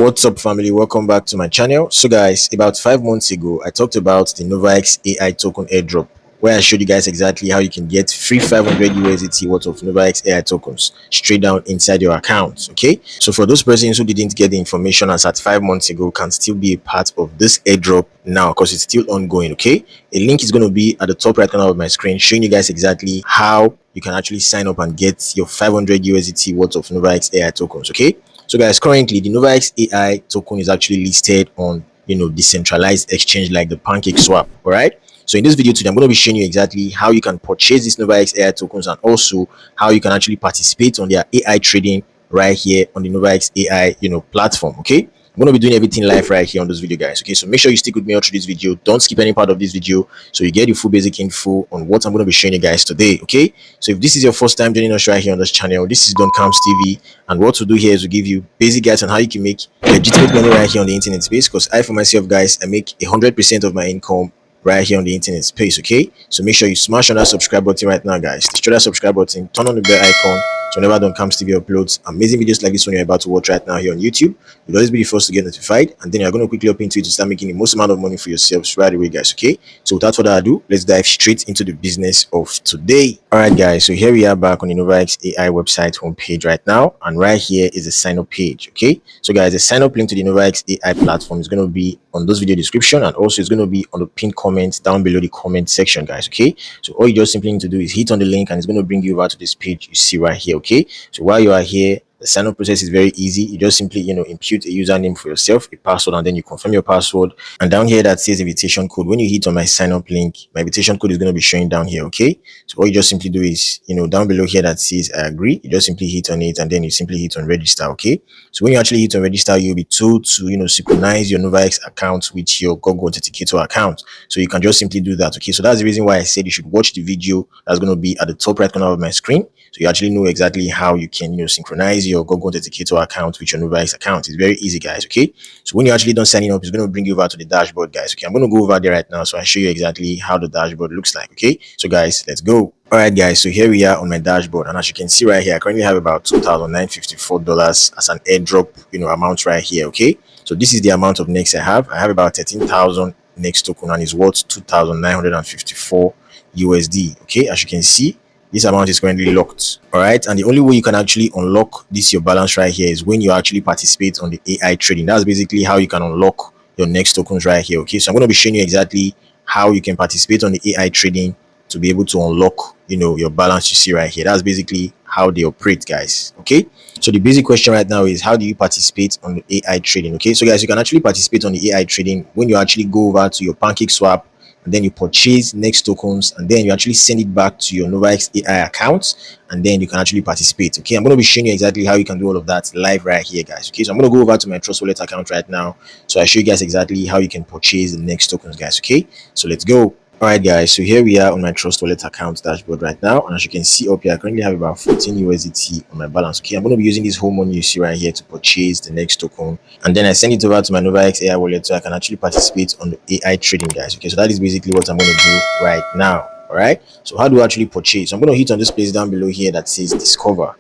What's up, family? Welcome back to my channel. So guys, about 5 months ago I talked about the Novaex AI token airdrop, where I showed you guys exactly how you can get free 500 USDT worth of Novaex AI tokens straight down inside your account. Okay, so for those persons who didn't get the information as at 5 months ago, can still be a part of this airdrop now because it's still ongoing. Okay, a link is going to be at the top right corner of my screen showing you guys exactly how you can actually sign up and get your 500 USDT worth of Novaex AI tokens. Okay, so guys, currently the Novaex AI token is actually listed on decentralized exchange like the PancakeSwap. All right, so in this video today I'm going to be showing you exactly how you can purchase these Novaex AI tokens and also how you can actually participate on their AI trading right here on the Novaex AI platform. Okay, I'm going to be doing everything live right here on this video, guys. Okay, so make sure you stick with me all through this video. Don't skip any part of this video so you get the full basic info on what I'm going to be showing you guys today. Okay, so if this is your first time joining us right here on this channel, this is Don Camps TV, and what to do here is to give you basic guides on how you can make legitimate money right here on the internet space. Because I, for myself, guys, I make 100% of my income right here on the internet space. Okay, so make sure you smash on that subscribe button right now, guys. Destroy that subscribe button, turn on the bell icon so whenever Don Camps TV uploads amazing videos like this one you're about to watch right now here on YouTube, you'll always be the first to get notified, and then you're going to quickly up into it to start making the most amount of money for yourselves right away, guys. Okay, so without further ado, let's dive straight into the business of today. All right, guys, so here we are back on the Novaex AI website homepage right now, and right here is the sign up page. Okay, so guys, the sign up link to the Novaex AI platform is going to be on this video description, and also it's going to be on the pinned comment down below the comment section, guys. Okay, so all you just simply need to do is hit on the link and it's going to bring you over to this page you see right here. Okay, so while you are here, the sign up process is very easy. You just simply impute a username for yourself, a password, and then you confirm your password. And down here that says invitation code, when you hit on my sign up link, my invitation code is going to be showing down here. Okay, so all you just simply do is down below here that says I agree, you just simply hit on it and then you simply hit on register. Okay, so when you actually hit on register, you'll be told to synchronize your Novaex account with your Google Authenticator account. So you can just simply do that. Okay, so that's the reason why I said you should watch the video that's going to be at the top right corner of my screen, so you actually know exactly how you can synchronize your Google Authenticator account with your Novaex account. It's very easy, guys. Okay, so when you're actually done signing up, it's going to bring you over to the dashboard, guys. Okay, I'm going to go over there right now so I show you exactly how the dashboard looks like. Okay, so guys, let's go. All right, guys, so here we are on my dashboard, and as you can see right here, I currently have about $2,954 as an airdrop amount right here. Okay, so this is the amount of NEX I have. I have about 13,000 NEX token and it's worth 2,954 USD. Okay, as you can see, this amount is currently locked. All right, and the only way you can actually unlock this your balance right here is when you actually participate on the AI trading. That's basically how you can unlock your NEX tokens right here. Okay, so I'm going to be showing you exactly how you can participate on the AI trading to be able to unlock your balance you see right here. That's basically how they operate, guys. Okay, so the basic question right now is, how do you participate on the AI trading? Okay, so guys, you can actually participate on the AI trading when you actually go over to your PancakeSwap and then you purchase NEX tokens, and then you actually send it back to your Novaex AI account, and then you can actually participate. Okay, I'm going to be showing you exactly how you can do all of that live right here, guys. Okay, so I'm going to go over to my Trust Wallet account right now so I show you guys exactly how you can purchase the NEX tokens, guys. Okay, so let's go. All right, guys, so here we are on my Trust Wallet account dashboard right now, and as you can see up here, I currently have about 14 USDT on my balance. Okay, I'm going to be using this whole money you see right here to purchase the NEX token, and then I send it over to my Novaex AI wallet so I can actually participate on the AI trading, guys. Okay, so that is basically what I'm going to do right now. All right, so how do I actually purchase? So I'm going to hit on this place down below here that says discover.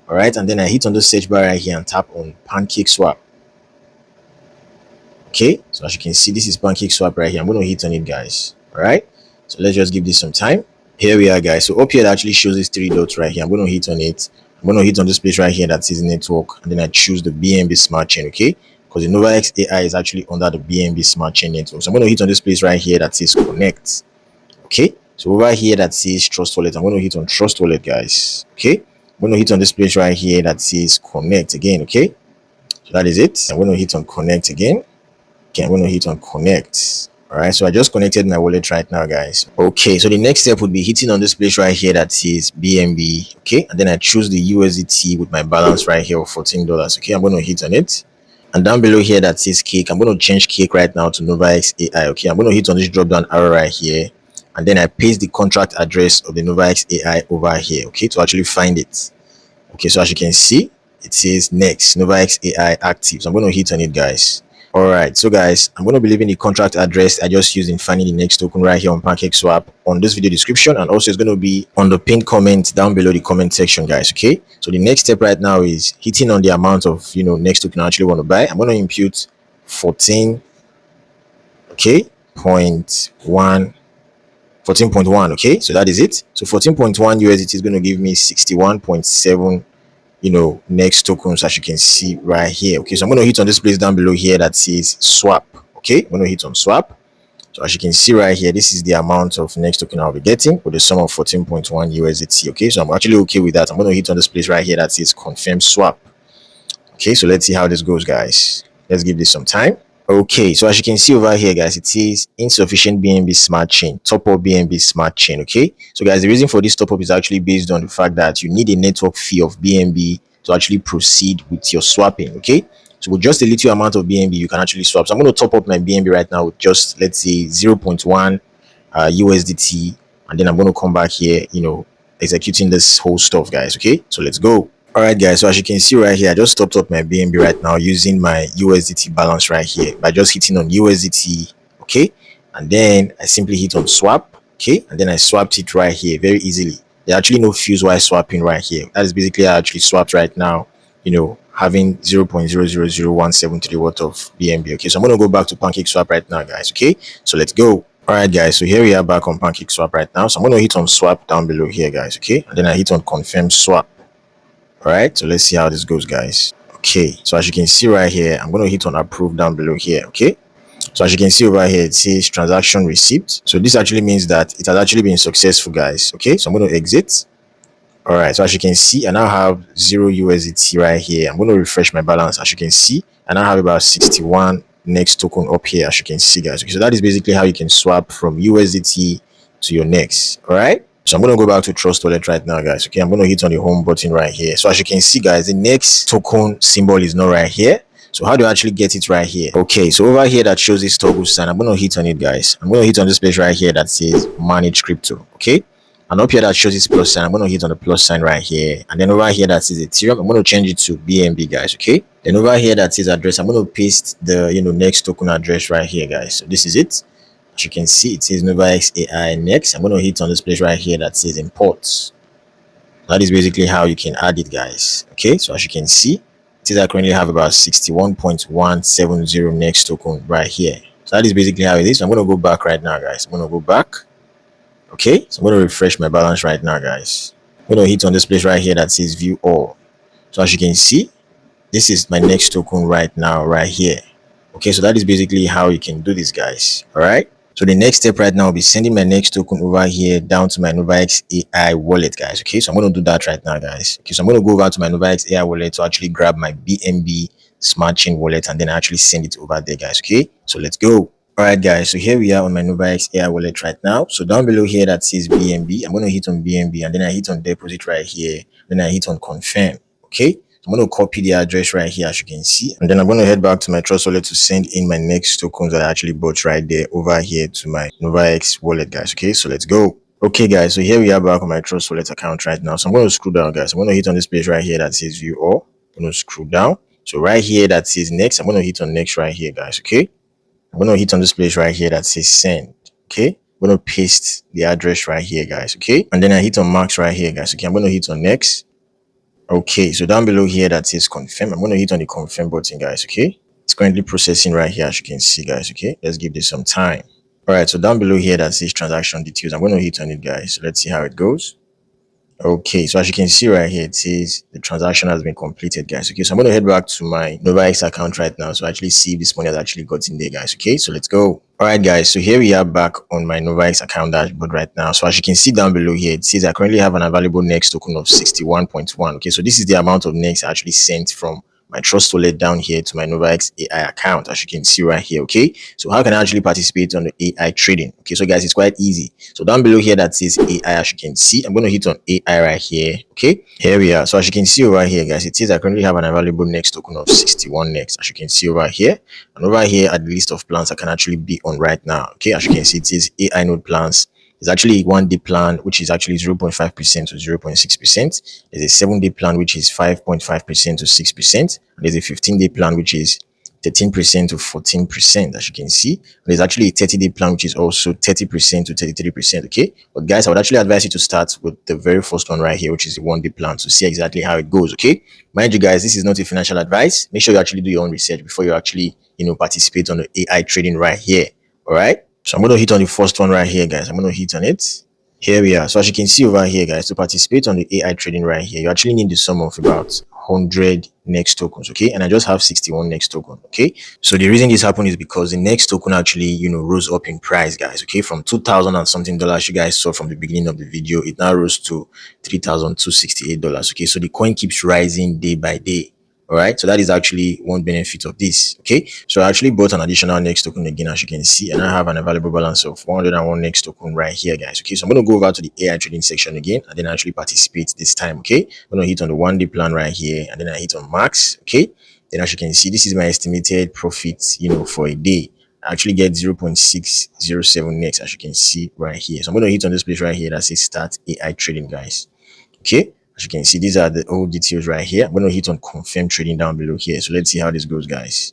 All right, and then I hit on the search bar right here and tap on PancakeSwap. Okay, so as you can see, this is PancakeSwap right here. I'm going to hit on it, guys. All right, so let's just give this some time. Here we are, guys. So up here, it actually shows these three dots right here. I'm going to hit on it. I'm going to hit on this place right here that says network, and then I choose the BNB smart chain. Okay, because the Novaex AI is actually under the BNB smart chain network. So I'm going to hit on this place right here that says connect. Okay, so over here that says Trust Wallet, I'm going to hit on Trust Wallet, guys. Okay, I'm going to hit on this place right here that says connect again. Okay, so that is it. I'm going to hit on connect again. Okay, I'm going to hit on connect. All right, so I just connected my wallet right now, guys. Okay, so the next step would be hitting on this place right here that says BNB. Okay, and then I choose the USDT with my balance right here of $14. Okay, I'm going to hit on it, and down below here that says cake, I'm going to change cake right now to Novaex AI. Okay, I'm going to hit on this drop down arrow right here, and then I paste the contract address of the Novaex AI over here. Okay, to actually find it. Okay, so as you can see, it says next Novaex AI active. So I'm going to hit on it, guys. All right, so guys, I'm going to be leaving the contract address I just used in finding the next token right here on PancakeSwap on this video description, and also it's going to be on the pinned comment down below the comment section, guys. Okay, so the next step right now is hitting on the amount of next token I actually want to buy. I'm going to impute 14, okay, point one. 14.1. Okay, so that is it. So 14.1 USDT is going to give me 61.7 next tokens, as you can see right here. Okay, so I'm going to hit on this place down below here that says swap. Okay, I'm going to hit on swap. So as you can see right here, this is the amount of next token I'll be getting with the sum of 14.1 USDT. Okay, so I'm actually okay with that. I'm going to hit on this place right here that says confirm swap. Okay, so let's see how this goes, guys. Let's give this some time. Okay, so as you can see over here, guys, it says insufficient BNB smart chain, top up BNB smart chain. Okay, so guys, the reason for this top up is actually based on the fact that you need a network fee of BNB to actually proceed with your swapping. Okay, so with just a little amount of BNB you can actually swap. So I'm going to top up my BNB right now with just, let's say, 0.1 USDT, and then I'm going to come back here, executing this whole stuff, guys. Okay, so let's go. All right, guys, so as you can see right here, I just topped up my BNB right now using my USDT balance right here by just hitting on USDT. Okay, and then I simply hit on swap. Okay, and then I swapped it right here very easily. There's actually no fees while swapping right here. That is basically how I actually swapped right now, having 0.000173 worth of BNB. Okay, so I'm going to go back to PancakeSwap right now, guys. Okay, so let's go. All right, guys, so here we are back on PancakeSwap right now. So I'm going to hit on swap down below here, guys. Okay, and then I hit on confirm swap. All right, so let's see how this goes, guys. Okay, so as you can see right here, I'm going to hit on approve down below here. Okay, so as you can see over here, it says transaction receipt. So this actually means that it has actually been successful, guys. Okay, so I'm going to exit. All right, so as you can see, I now have 0 USDT right here. I'm going to refresh my balance. As you can see, I now have about 61 next token up here, as you can see, guys. Okay, so that is basically how you can swap from USDT to your next. All right, so I'm going to go back to Trust Wallet right now, guys. Okay, I'm going to hit on the home button right here. So as you can see, guys, the next token symbol is not right here. So how do I actually get it right here? Okay, so over here that shows this toggle sign, I'm going to hit on it, guys. I'm going to hit on this place right here that says manage crypto. Okay, and up here that shows this plus sign, I'm going to hit on the plus sign right here. And then over here that says Ethereum, I'm going to change it to BNB, guys. Okay, then over here that says address, I'm going to paste the next token address right here, guys. So this is it. As you can see, it says Novaex AI next. I'm going to hit on this place right here that says imports. That is basically how you can add it, guys. Okay, so as you can see, it says I currently have about 61.170 next token right here. So that is basically how it is. So I'm going to go back right now, guys. I'm going to go back. Okay, so I'm going to refresh my balance right now, guys. I'm going to hit on this place right here that says view all. So as you can see, this is my next token right now, right here. Okay, so that is basically how you can do this, guys. All right. So the next step right now will be sending my next token over here down to my Novaex AI wallet, guys. Okay, so I'm going to do that right now, guys. Okay, so I'm going to go over to my Novaex AI wallet to actually grab my BNB smart chain wallet and then actually send it over there, guys. Okay, so let's go. All right, guys, so here we are on my Novaex AI wallet right now. So down below here that says BNB, I'm going to hit on BNB and then I hit on deposit right here. Then I hit on confirm. Okay, I'm going to copy the address right here, as you can see, and then I'm going to head back to my Trust Wallet to send in my next tokens that I actually bought right there over here to my Novaex wallet, guys. Okay, so let's go. Okay, guys, so here we are back on my Trust Wallet account right now. So I'm going to scroll down, guys. I'm going to hit on this page right here that says view all. I'm going to scroll down. So right here that says next, I'm going to hit on next right here, guys. Okay, I'm going to hit on this place right here that says send. Okay, I'm going to paste the address right here, guys. Okay, and then I hit on max right here, guys. Okay, I'm going to hit on next. Okay, so down below here that says confirm, I'm going to hit on the confirm button, guys. Okay, it's currently processing right here, as you can see, guys. Okay, let's give this some time. All right, so down below here that says transaction details, I'm going to hit on it, guys. So let's see how it goes. Okay, so as you can see right here, it says the transaction has been completed, guys. Okay, so I'm going to head back to my Novaex account right now so actually see if this money has actually got in there, guys. Okay, so let's go. All right, guys, so here we are back on my Novaex account dashboard right now. So as you can see down below here, it says I currently have an available next token of 61.1. Okay, so this is the amount of next I actually sent from my Trust Wallet down here to my Novaex AI account, as you can see right here. Okay, so how can I actually participate on the AI trading? Okay, so guys, it's quite easy. So down below here that says AI, as you can see, I'm going to hit on AI right here. Okay, here we are. So as you can see over here, guys, it says I currently have an available next token of 61 next, as you can see over here. And over here at the list of plans I can actually be on right now. Okay, as you can see, it says AI node plans. There's actually a 1 day plan, which is actually 0.5% to 0.6%. There's a 7 day plan, which is 5.5% to 6%. And there's a 15 day plan, which is 13% to 14%, as you can see. There's actually a 30-day plan, which is also 30% to 33%. Okay, but guys, I would actually advise you to start with the very first one right here, which is the 1-day plan, to see exactly how it goes. Okay, mind you guys, this is not a financial advice. Make sure you actually do your own research before you actually participate on the AI trading right here. All right, so I'm going to hit on the first one right here, guys. I'm going to hit on it. Here we are. So as you can see over here, guys, to participate on the AI trading right here, you actually need the sum of about 100 next tokens. Okay, and I just have 61 next token. Okay, so the reason this happened is because the next token actually rose up in price, guys. Okay, from 2,000 and something dollars you guys saw from the beginning of the video, it now rose to $3,268. Okay, so the coin keeps rising day by day. All right, so that is actually one benefit of this. Okay, so I actually bought an additional next token again, as you can see, and I have an available balance of 101 next token right here, guys. Okay, so I'm going to go over to the AI trading section again and then actually participate this time. Okay, I'm going to hit on the 1-day plan right here, and then I hit on max. Okay, then as you can see, this is my estimated profit for a day. I actually get 0.607 next, as you can see right here. So I'm going to hit on this place right here that says start AI trading, guys. Okay, as you can see, these are the old details right here. I'm going to hit on confirm trading down below here. So let's see how this goes, guys.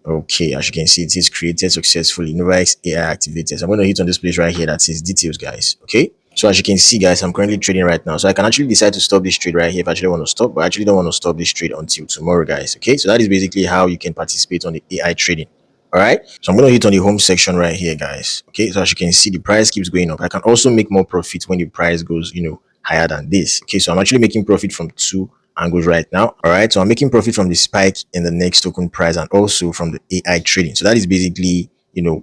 Okay, as you can see, it is created successfully. Novaex AI activated. So I'm going to hit on this place right here that says details, guys. Okay, so as you can see, guys, I'm currently trading right now. So I can actually decide to stop this trade right here if I actually want to stop, but I actually don't want to stop this trade until tomorrow, guys. Okay, so that is basically how you can participate on the AI trading. All right, so I'm going to hit on the home section right here, guys. Okay, so as you can see, the price keeps going up. I can also make more profit when the price goes higher than this. Okay, so I'm actually making profit from two angles right now. All right, so I'm making profit from the spike in the next token price and also from the AI trading. So that is basically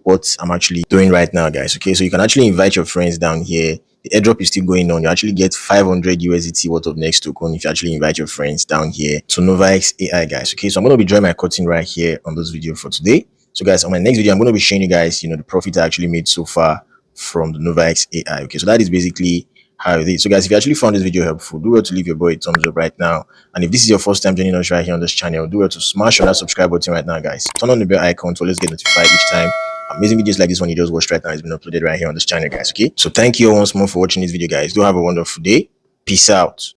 what I'm actually doing right now, guys. Okay, so you can actually invite your friends down here. The airdrop is still going on. You actually get 500 USDT worth of next token if you actually invite your friends down here to Novaex AI, guys. Okay, so I'm going to be drawing my curtain right here on this video for today. So guys, on my next video, I'm going to be showing you guys the profit I actually made so far from the Novaex AI. Okay, so that is basically how it is. So guys, if you actually found this video helpful, do well to leave your boy a thumbs up right now. And if this is your first time joining us right here on this channel, do well to smash on that subscribe button right now, guys. Turn on the bell icon to always get notified each time amazing videos like this one you just watched right now has been uploaded right here on this channel, guys. Okay, so thank you all once more for watching this video, guys. Do have a wonderful day. Peace out.